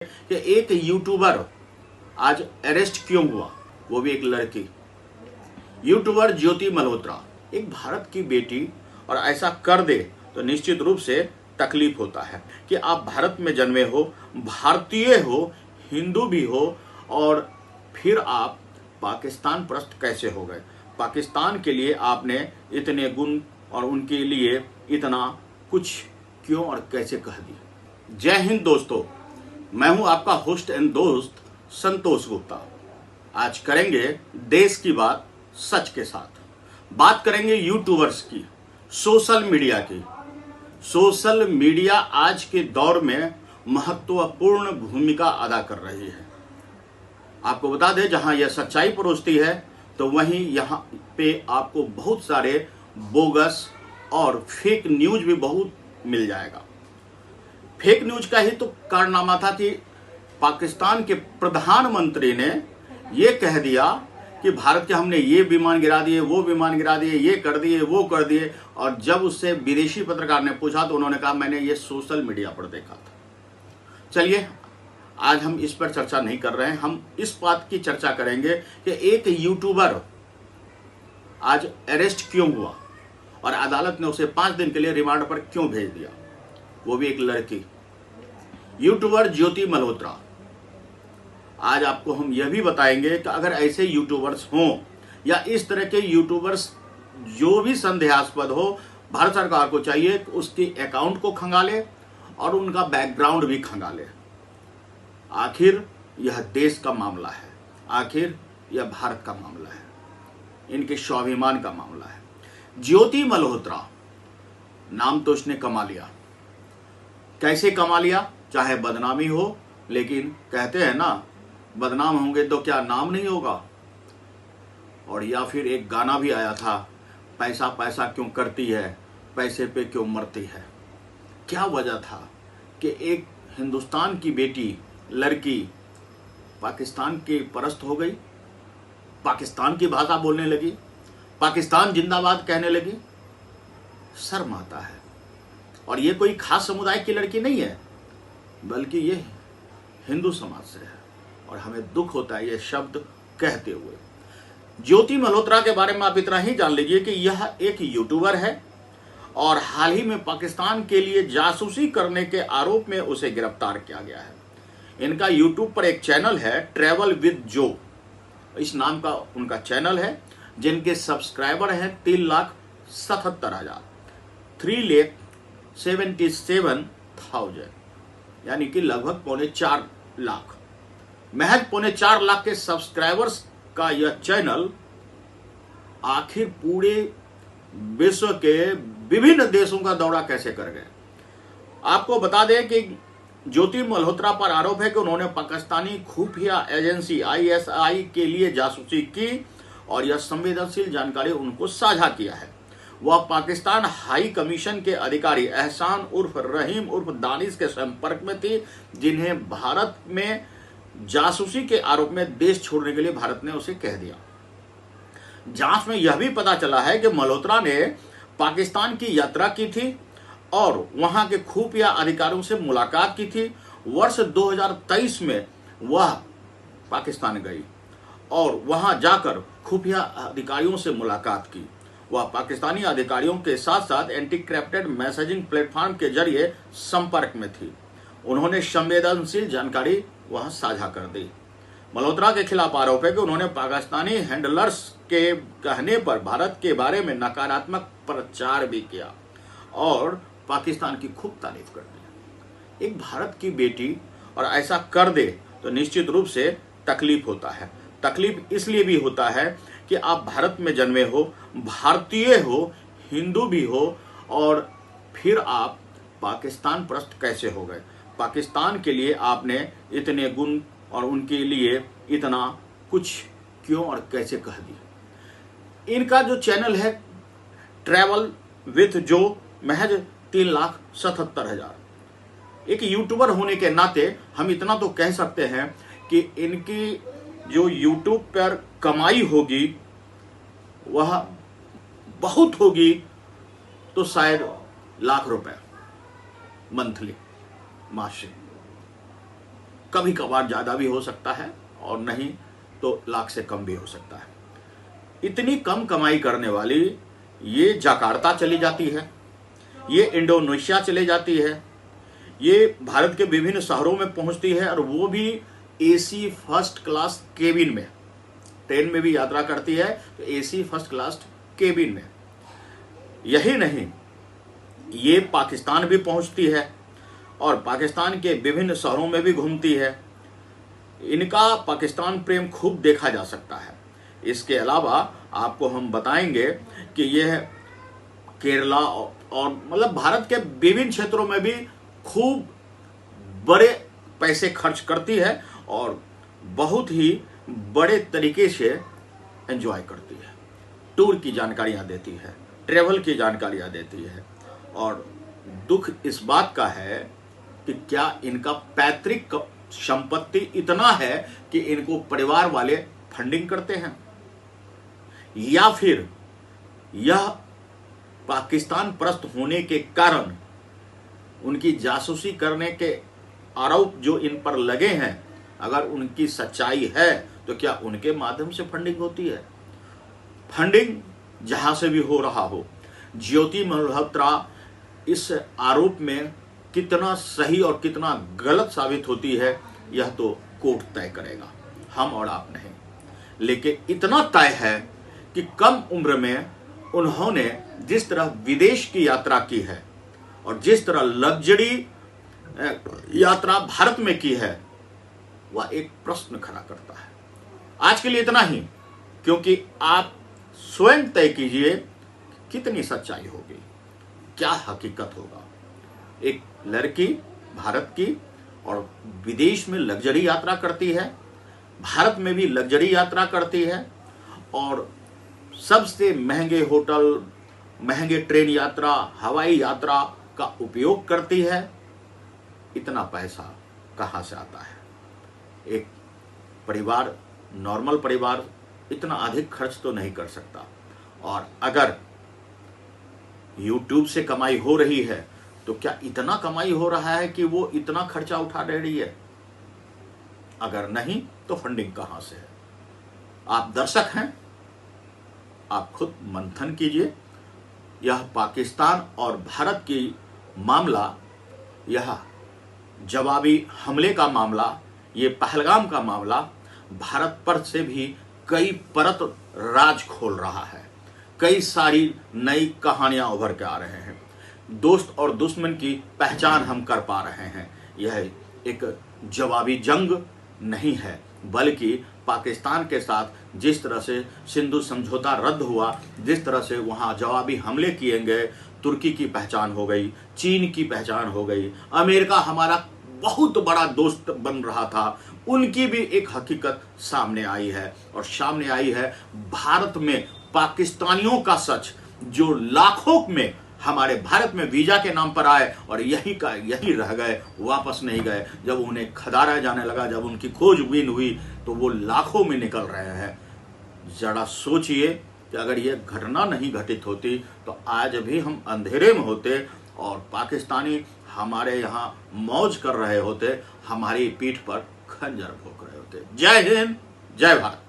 कि एक यूट्यूबर आज अरेस्ट क्यों हुआ, वो भी एक लड़की। यूट्यूबर ज्योति मल्होत्रा एक भारत की बेटी और ऐसा कर दे तो निश्चित रूप से तकलीफ होता है कि आप भारत में जन्मे हो, भारतीय हो, हिंदू भी हो और फिर आप पाकिस्तान प्रस्त कैसे हो गए। पाकिस्तान के लिए आपने इतने गुण और उनके लिए इतना कुछ क्यों और कैसे कह दिया। जय हिंद दोस्तों, मैं हूं आपका होस्ट एंड दोस्त संतोष गुप्ता। आज करेंगे देश की बात सच के साथ। बात करेंगे यूट्यूबर्स की, सोशल मीडिया की। सोशल मीडिया आज के दौर में महत्वपूर्ण भूमिका अदा कर रही है। आपको बता दें, जहां यह सच्चाई परोसती है तो वहीं यहां पे आपको बहुत सारे बोगस और फेक न्यूज भी बहुत मिल जाएगा। फेक न्यूज का ही तो कारनामा था कि पाकिस्तान के प्रधानमंत्री ने यह कह दिया कि भारत के हमने ये विमान गिरा दिए, वो विमान गिरा दिए, ये कर दिए, वो कर दिए। और जब उससे विदेशी पत्रकार ने पूछा तो उन्होंने कहा मैंने ये सोशल मीडिया पर देखा था। चलिए, आज हम इस पर चर्चा नहीं कर रहे हैं। हम इस बात की चर्चा करेंगे कि एक यूट्यूबर आज अरेस्ट क्यों हुआ और अदालत ने उसे 5 दिन के लिए रिमांड पर क्यों भेज दिया, वो भी एक लड़की। यूट्यूबर ज्योति मल्होत्रा। आज आपको हम यह भी बताएंगे कि अगर ऐसे यूट्यूबर्स हों या इस तरह के यूट्यूबर्स जो भी संदेहास्पद हो, भारत सरकार को चाहिए कि उसके अकाउंट को खंगाले और उनका बैकग्राउंड भी खंगाले। आखिर यह देश का मामला है, आखिर यह भारत का मामला है, इनके स्वाभिमान का मामला है। ज्योति मल्होत्रा नाम तो उसने कमा लिया। कैसे कमा लिया? चाहे बदनामी हो, लेकिन कहते हैं ना, बदनाम होंगे तो क्या नाम नहीं होगा। और या फिर एक गाना भी आया था, पैसा पैसा क्यों करती है, पैसे पे क्यों मरती है। क्या वजह था कि एक हिंदुस्तान की बेटी, लड़की पाकिस्तान की परस्त हो गई, पाकिस्तान की भाषा बोलने लगी, पाकिस्तान जिंदाबाद कहने लगी। शर्म आता है। और ये कोई खास समुदाय की लड़की नहीं है, बल्कि ये हिंदू समाज से है और हमें दुख होता है ये शब्द कहते हुए। ज्योति मल्होत्रा के बारे में आप इतना ही जान लीजिए कि यह एक यूट्यूबर है और हाल ही में पाकिस्तान के लिए जासूसी करने के आरोप में उसे गिरफ्तार किया गया है। इनका यूट्यूब पर एक चैनल है, ट्रैवल विद जो, इस नाम का उनका चैनल है, जिनके सब्सक्राइबर हैं 3,77,000, 3,77,000, यानी कि लगभग 4.25 लाख। महज 4.25 लाख के सब्सक्राइबर्स का यह चैनल आखिर पूरे विश्व के विभिन्न देशों का दौरा कैसे कर गए। आपको बता दें कि ज्योति मल्होत्रा पर आरोप है कि उन्होंने पाकिस्तानी खुफिया एजेंसी ISI के लिए जासूसी की और यह संवेदनशील जानकारी उनको साझा किया है। वह पाकिस्तान हाई कमीशन के अधिकारी एहसान उर्फ रहीम उर्फ दानिश के संपर्क में थी, जिन्हें भारत में जासूसी के आरोप में देश छोड़ने के लिए भारत ने उसे कह दिया। जांच में यह भी पता चला है कि मल्होत्रा ने पाकिस्तान की यात्रा की थी और वहां के खुफिया अधिकारियों से मुलाकात की थी। वर्ष 2023 में वह पाकिस्तान गई और वहां जाकर खुफिया अधिकारियों से मुलाकात की। वह पाकिस्तानी अधिकारियों के साथ साथ एंटी क्रिप्टेड मैसेजिंग प्लेटफॉर्म के जरिए संपर्क में थी। उन्होंने संवेदनशील जानकारी वहां साझा कर दी। मल्होत्रा के खिलाफ आरोप है कि उन्होंने पाकिस्तानी हैंडलर्स के कहने पर भारत के बारे में नकारात्मक प्रचार भी किया और पाकिस्तान की खूब तारीफ कर दी। एक भारत की बेटी और ऐसा कर दे तो निश्चित रूप से तकलीफ होता है। तकलीफ इसलिए भी होता है कि आप भारत में जन्मे हो, भारतीय हो, हिंदू भी हो और फिर आप पाकिस्तान प्रस्त कैसे हो गए। पाकिस्तान के लिए आपने इतने गुण और उनके लिए इतना कुछ क्यों और कैसे कह दिया। इनका जो चैनल है ट्रैवल विद जो, महज 3,77,000। एक यूट्यूबर होने के नाते हम इतना तो कह सकते हैं कि इनकी जो यूट्यूब पर कमाई होगी वह बहुत होगी तो शायद लाख रुपए मंथली, मासिक। कभी कभार ज़्यादा भी हो सकता है और नहीं तो लाख से कम भी हो सकता है। इतनी कम कमाई करने वाली ये जकार्ता चली जाती है, ये इंडोनेशिया चले जाती है, ये भारत के विभिन्न शहरों में पहुंचती है और वो भी एसी फर्स्ट क्लास केबिन में। ट्रेन में भी यात्रा करती है तो एसी फर्स्ट क्लास केबिन में। यही नहीं, ये पाकिस्तान भी पहुंचती है और पाकिस्तान के विभिन्न शहरों में भी घूमती है। इनका पाकिस्तान प्रेम खूब देखा जा सकता है। इसके अलावा आपको हम बताएंगे कि यह केरला और मतलब भारत के विभिन्न क्षेत्रों में भी खूब बड़े पैसे खर्च करती है और बहुत ही बड़े तरीके से एंजॉय करती है। टूर की जानकारियां देती है, ट्रेवल की जानकारियां देती है। और दुख इस बात का है कि क्या इनका पैतृक संपत्ति इतना है कि इनको परिवार वाले फंडिंग करते हैं, या फिर यह पाकिस्तान परस्त होने के कारण उनकी जासूसी करने के आरोप जो इन पर लगे हैं, अगर उनकी सच्चाई है तो क्या उनके माध्यम से फंडिंग होती है? फंडिंग जहां से भी हो रहा हो, ज्योति मल्होत्रा इस आरोप में कितना सही और कितना गलत साबित होती है यह तो कोर्ट तय करेगा, हम और आप नहीं। लेकिन इतना तय है कि कम उम्र में उन्होंने जिस तरह विदेश की यात्रा की है और जिस तरह लग्जरी यात्रा भारत में की है, वह एक प्रश्न खड़ा करता है। आज के लिए इतना ही, क्योंकि आप स्वयं तय कीजिए कितनी सच्चाई होगी, क्या हकीकत होगा। एक लड़की भारत की और विदेश में लग्जरी यात्रा करती है, भारत में भी लग्जरी यात्रा करती है और सबसे महंगे होटल, महंगे ट्रेन यात्रा, हवाई यात्रा का उपयोग करती है। इतना पैसा कहां से आता है? एक परिवार, नॉर्मल परिवार इतना अधिक खर्च तो नहीं कर सकता। और अगर YouTube से कमाई हो रही है तो क्या इतना कमाई हो रहा है कि वो इतना खर्चा उठा रही है? अगर नहीं तो फंडिंग कहां से है? आप दर्शक हैं, आप खुद मंथन कीजिए। यह पाकिस्तान और भारत की मामला, यह जवाबी हमले का मामला, ये पहलगाम का मामला भारत पर से भी कई परत राज खोल रहा है। कई सारी नई कहानियां उभर के आ रहे हैं। दोस्त और दुश्मन की पहचान हम कर पा रहे हैं। यह एक जवाबी जंग नहीं है, बल्कि पाकिस्तान के साथ जिस तरह से सिंधु समझौता रद्द हुआ, जिस तरह से वहां जवाबी हमले किए गए, तुर्की की पहचान हो गई, चीन की पहचान हो गई, अमेरिका हमारा बहुत बड़ा दोस्त बन रहा था, उनकी भी एक हकीकत सामने आई है। और सामने आई है भारत में पाकिस्तानियों का सच, जो लाखों में हमारे भारत में वीजा के नाम पर आए और यही का यही रह गए, वापस नहीं गए। जब उन्हें खदारा जाने लगा, जब उनकी खोजबीन हुई तो वो लाखों में निकल रहे हैं। जरा सोचिए कि अगर ये घटना नहीं घटित होती तो आज भी हम अंधेरे में होते और पाकिस्तानी हमारे यहाँ मौज कर रहे होते, हमारी पीठ पर खंजर भोंक रहे होते। जय हिंद, जय भारत।